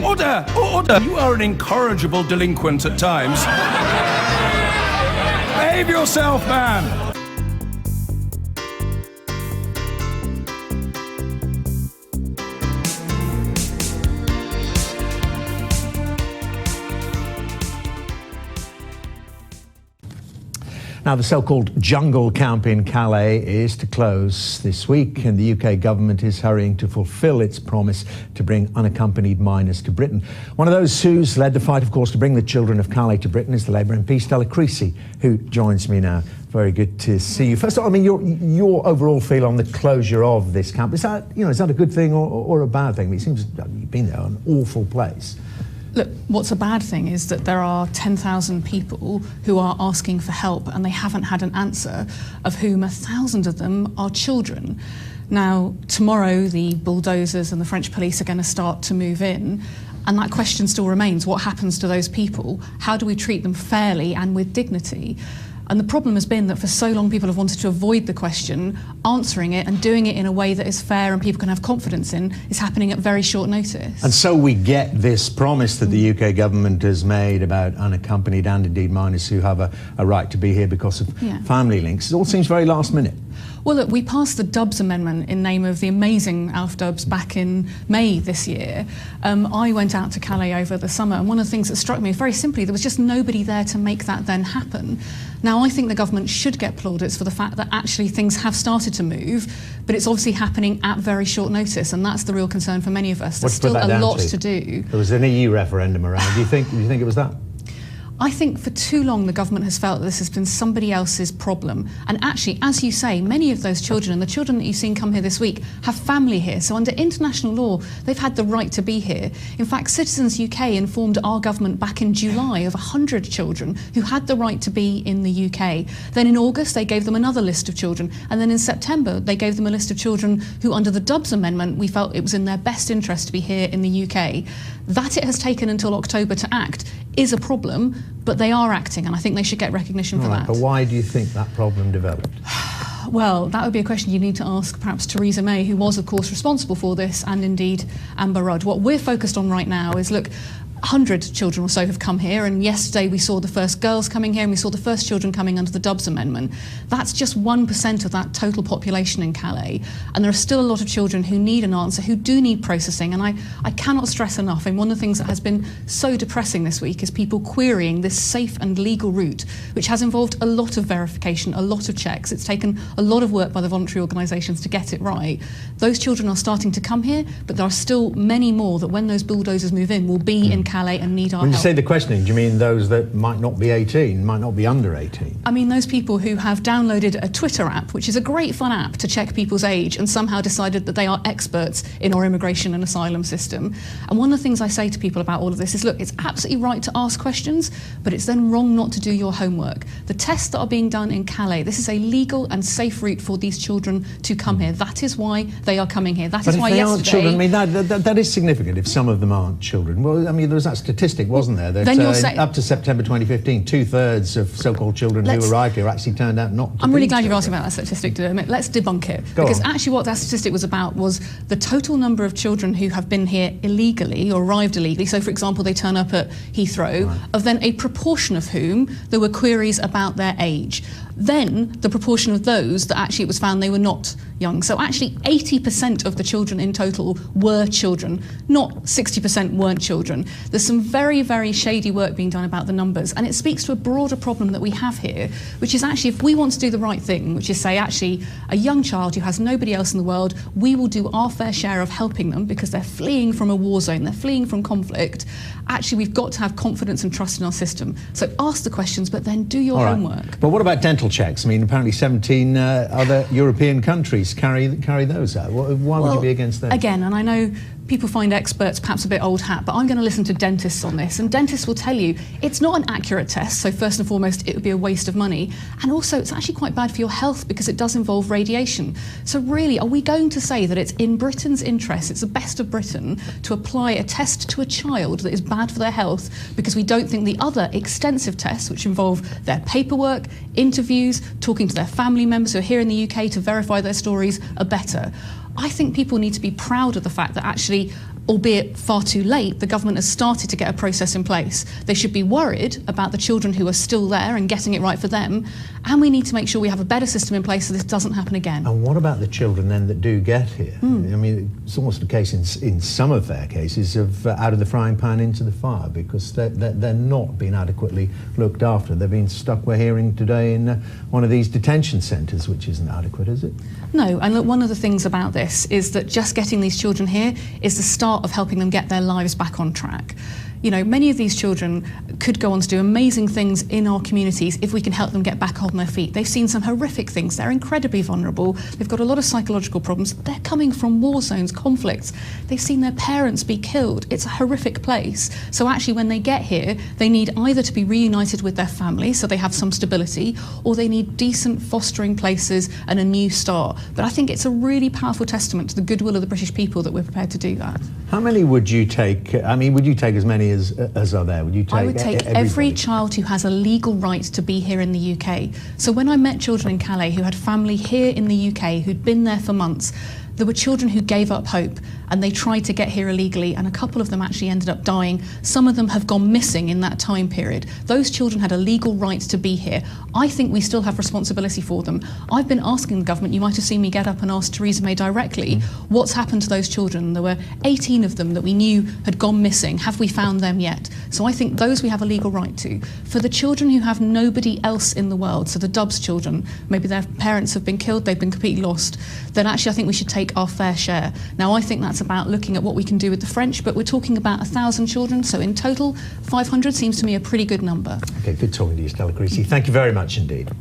Order! Order! You are an incorrigible delinquent at times. Behave yourself, man! Now, the so-called jungle camp in Calais is to close this week, and the UK government is hurrying to fulfil its promise to bring unaccompanied minors to Britain. One of those who's led the fight, of course, to bring the children of Calais to Britain is the Labour MP, Stella Creasy, who joins me now. Very good to see you. First of all, I mean, your overall feel on the closure of this camp, is that a good thing or a bad thing? I mean, it seems you've been there, an awful place. Look, what's a bad thing is that there are 10,000 people who are asking for help and they haven't had an answer, of whom 1,000 of them are children. Now, tomorrow the bulldozers and the French police are going to start to move in, and that question still remains: what happens to those people? How do we treat them fairly and with dignity? And the problem has been that for so long people have wanted to avoid the question. Answering it and doing it in a way that is fair and people can have confidence in is happening at very short notice. And so we get this promise that the UK government has made about unaccompanied and indeed minors who have a right to be here because of family links. It all seems very last minute. Well, look, we passed the Dubs Amendment in name of the amazing Alf Dubs back in May this year. I went out to Calais over the summer, and one of the things that struck me, very simply, there was just nobody there to make that then happen. Now, I think the government should get plaudits for the fact that actually things have started to move, but it's obviously happening at very short notice, and that's the real concern for many of us. There's still a lot to do. There was an EU referendum around. Do you think it was that? I think for too long the government has felt that this has been somebody else's problem. And actually, as you say, many of those children, and the children that you've seen come here this week, have family here. So under international law, they've had the right to be here. In fact, Citizens UK informed our government back in July of 100 children who had the right to be in the UK. Then in August, they gave them another list of children. And then in September, they gave them a list of children who, under the Dubs Amendment, we felt it was in their best interest to be here in the UK. That it has taken until October to act is a problem, but they are acting, and I think they should get recognition for that. But why do you think that problem developed? Well, that would be a question you need to ask perhaps Theresa May, who was, of course, responsible for this, and indeed Amber Rudd. What we're focused on right now is, look, 100 children or so have come here, and yesterday we saw the first girls coming here and we saw the first children coming under the Dubs Amendment. That's just 1% of that total population in Calais, and there are still a lot of children who need an answer, who do need processing, and I cannot stress enough, and one of the things that has been so depressing this week is people querying this safe and legal route, which has involved a lot of verification, a lot of checks. It's taken a lot of work by the voluntary organisations to get it right. Those children are starting to come here, but there are still many more that when those bulldozers move in will be in Calais and need our help. When you say the questioning, do you mean those that might not be 18, might not be under 18? I mean those people who have downloaded a Twitter app, which is a great fun app to check people's age, and somehow decided that they are experts in our immigration and asylum system. And one of the things I say to people about all of this is, look, it's absolutely right to ask questions, but it's then wrong not to do your homework. The tests that are being done in Calais, this is a legal and safe route for these children to come here. That is why they are coming here. That is why yesterday... But if they aren't children, I mean, that is significant if some of them aren't children. Well, I mean, there was that statistic, wasn't there, that up to September 2015, 2/3 of so-called children who arrived here actually turned out not to be I'm really glad children. you've asked about that statistic, Dermot. Let's debunk it. Because actually what that statistic was about was the total number of children who have been here illegally or arrived illegally. So, for example, they turn up at Heathrow, of then a proportion of whom there were queries about their age. Then the proportion of those that actually it was found they were not young. So actually 80% of the children in total were children, not 60% weren't children. There's some very, very shady work being done about the numbers, and it speaks to a broader problem that we have here, which is actually if we want to do the right thing, which is say actually a young child who has nobody else in the world, we will do our fair share of helping them because they're fleeing from a war zone, they're fleeing from conflict. Actually, we've got to have confidence and trust in our system. So ask the questions, but then do your homework. But what about dental checks? I mean, apparently 17 other European countries carry those out. Why would you be against them? Again, and I know people find experts perhaps a bit old hat, but I'm going to listen to dentists on this, and dentists will tell you it's not an accurate test, so first and foremost it would be a waste of money, and also it's actually quite bad for your health because it does involve radiation. So really, are we going to say that it's in Britain's interest, it's the best of Britain, to apply a test to a child that is bad for their health because we don't think the other extensive tests, which involve their paperwork, interviews, talking to their family members who are here in the UK to verify their stories, are better? I think people need to be proud of the fact that actually albeit far too late, the government has started to get a process in place. They should be worried about the children who are still there and getting it right for them, and we need to make sure we have a better system in place so this doesn't happen again. And what about the children then that do get here? I mean, it's almost a case in some of their cases of out of the frying pan into the fire, because they're not being adequately looked after. They're being stuck, we're hearing today, in one of these detention centres, which isn't adequate, is it? No, and look, one of the things about this is that just getting these children here is the start of helping them get their lives back on track. You know, many of these children could go on to do amazing things in our communities if we can help them get back on their feet. They've seen some horrific things. They're incredibly vulnerable. They've got a lot of psychological problems. They're coming from war zones, conflicts. They've seen their parents be killed. It's a horrific place. So actually, when they get here, they need either to be reunited with their family so they have some stability, or they need decent fostering places and a new start. But I think it's a really powerful testament to the goodwill of the British people that we're prepared to do that. How many would you take? I mean, would you take as many as are there? Would you take? I would take every child who has a legal right to be here in the UK. So when I met children in Calais who had family here in the UK who'd been there for months, there were children who gave up hope and they tried to get here illegally, and a couple of them actually ended up dying. Some of them have gone missing in that time period. Those children had a legal right to be here. I think we still have responsibility for them. I've been asking the government, you might have seen me get up and ask Theresa May directly, what's happened to those children? There were 18 of them that we knew had gone missing. Have we found them yet? So I think those we have a legal right to. For the children who have nobody else in the world, so the Dubs children, maybe their parents have been killed, they've been completely lost, then actually I think we should take our fair share. Now I think that's about looking at what we can do with the French, but we're talking about 1,000 children, so in total 500 seems to me a pretty good number. Okay, good talking to you, Stella Creasy. Thank you very much indeed.